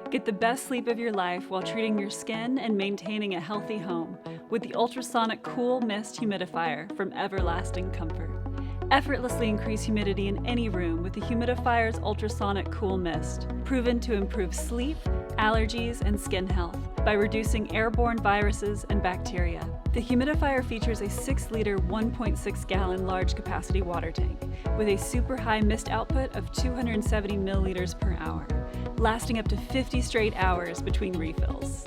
Get the best sleep of your life while treating your skin and maintaining a healthy home with the Ultrasonic Cool Mist Humidifier from Everlasting Comfort. Effortlessly increase humidity in any room with the Humidifier's Ultrasonic Cool Mist, proven to improve sleep, allergies, and skin health by reducing airborne viruses and bacteria. The humidifier features a 6-liter, 1.6-gallon large capacity water tank with a super high mist output of 270 milliliters per hour, lasting up to 50 straight hours between refills.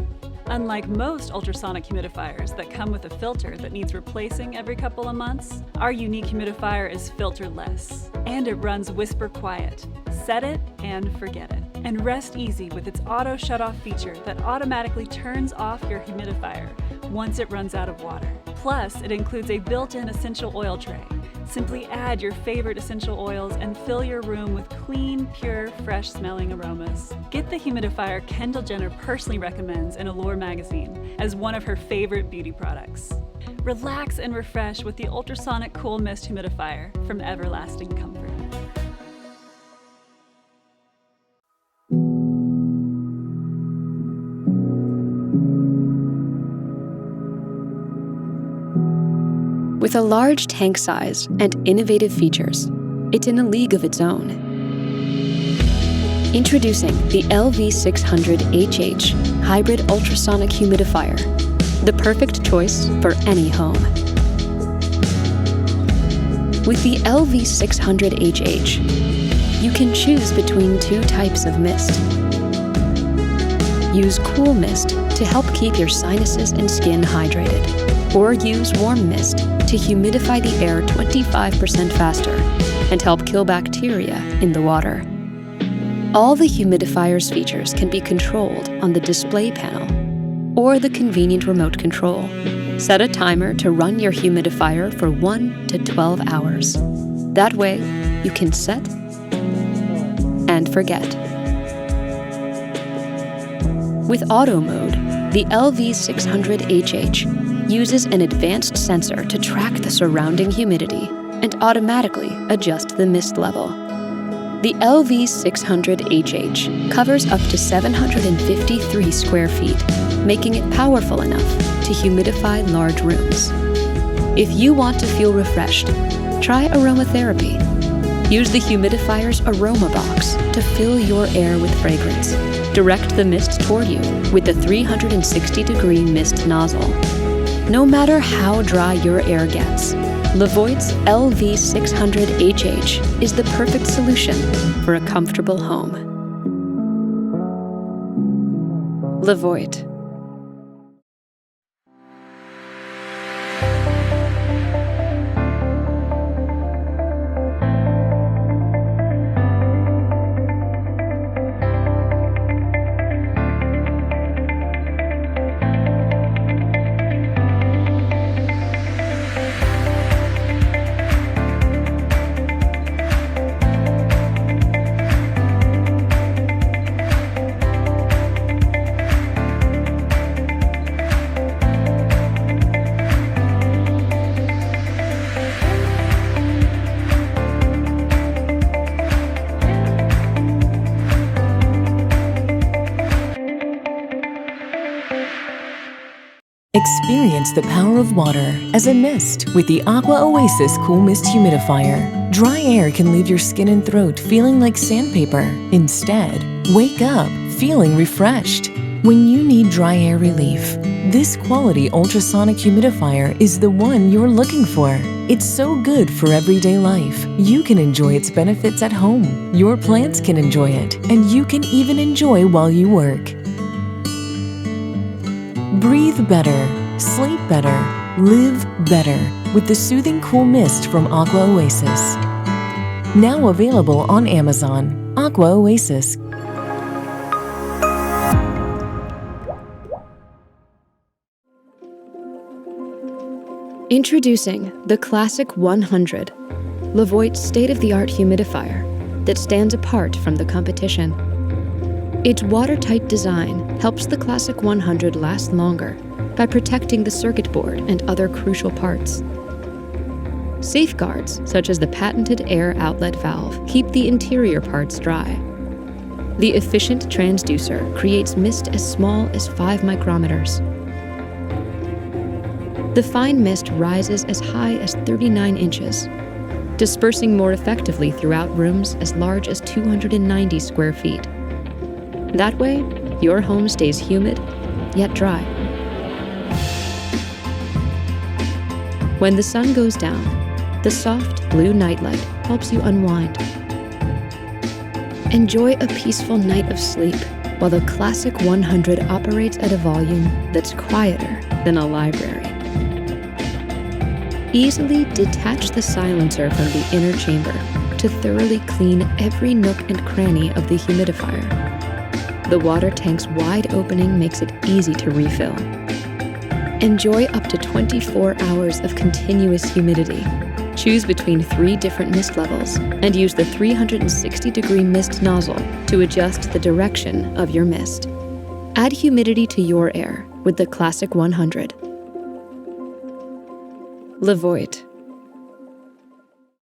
Unlike most ultrasonic humidifiers that come with a filter that needs replacing every couple of months, our unique humidifier is filterless, and it runs whisper quiet. Set it and forget it. And rest easy with its auto shut-off feature that automatically turns off your humidifier once it runs out of water. Plus, it includes a built-in essential oil tray. Simply add your favorite essential oils and fill your room with clean, pure, fresh-smelling aromas. Get the humidifier Kendall Jenner personally recommends in Allure magazine as one of her favorite beauty products. Relax and refresh with the Ultrasonic Cool Mist Humidifier from Everlasting Comfort. With a large tank size and innovative features, it's in a league of its own. Introducing the LV600HH Hybrid Ultrasonic Humidifier, the perfect choice for any home. With the LV600HH, you can choose between 2 types of mist. Use cool mist to help keep your sinuses and skin hydrated, or use warm mist to humidify the air 25% faster and help kill bacteria in the water. All the humidifier's features can be controlled on the display panel or the convenient remote control. Set a timer to run your humidifier for 1 to 12 hours. That way, you can set and forget. With auto mode, the LV600HH uses an advanced sensor to track the surrounding humidity and automatically adjust the mist level. The LV600HH covers up to 753 square feet, making it powerful enough to humidify large rooms. If you want to feel refreshed, try aromatherapy. Use the humidifier's aroma box to fill your air with fragrance. Direct the mist toward you with the 360-degree mist nozzle. No matter how dry your air gets, Levoit's LV600HH is the perfect solution for a comfortable home. Levoit. Experience the power of water as a mist with the Aqua Oasis Cool Mist Humidifier. Dry air can leave your skin and throat feeling like sandpaper. Instead, wake up feeling refreshed. When you need dry air relief, this quality ultrasonic humidifier is the one you're looking for. It's so good for everyday life. You can enjoy its benefits at home. Your plants can enjoy it, and you can even enjoy while you work. Breathe better, sleep better, live better with the soothing cool mist from Aqua Oasis. Now available on Amazon. Aqua Oasis. Introducing the Classic 100, Levoit's state-of-the-art humidifier that stands apart from the competition. Its watertight design helps the Classic 100 last longer by protecting the circuit board and other crucial parts. Safeguards, such as the patented air outlet valve, keep the interior parts dry. The efficient transducer creates mist as small as 5 micrometers. The fine mist rises as high as 39 inches, dispersing more effectively throughout rooms as large as 290 square feet. That way, your home stays humid, yet dry. When the sun goes down, the soft blue nightlight helps you unwind. Enjoy a peaceful night of sleep while the Classic 100 operates at a volume that's quieter than a library. Easily detach the silencer from the inner chamber to thoroughly clean every nook and cranny of the humidifier. The water tank's wide opening makes it easy to refill. Enjoy up to 24 hours of continuous humidity. Choose between 3 different mist levels and use the 360-degree mist nozzle to adjust the direction of your mist. Add humidity to your air with the Classic 100. Levoit.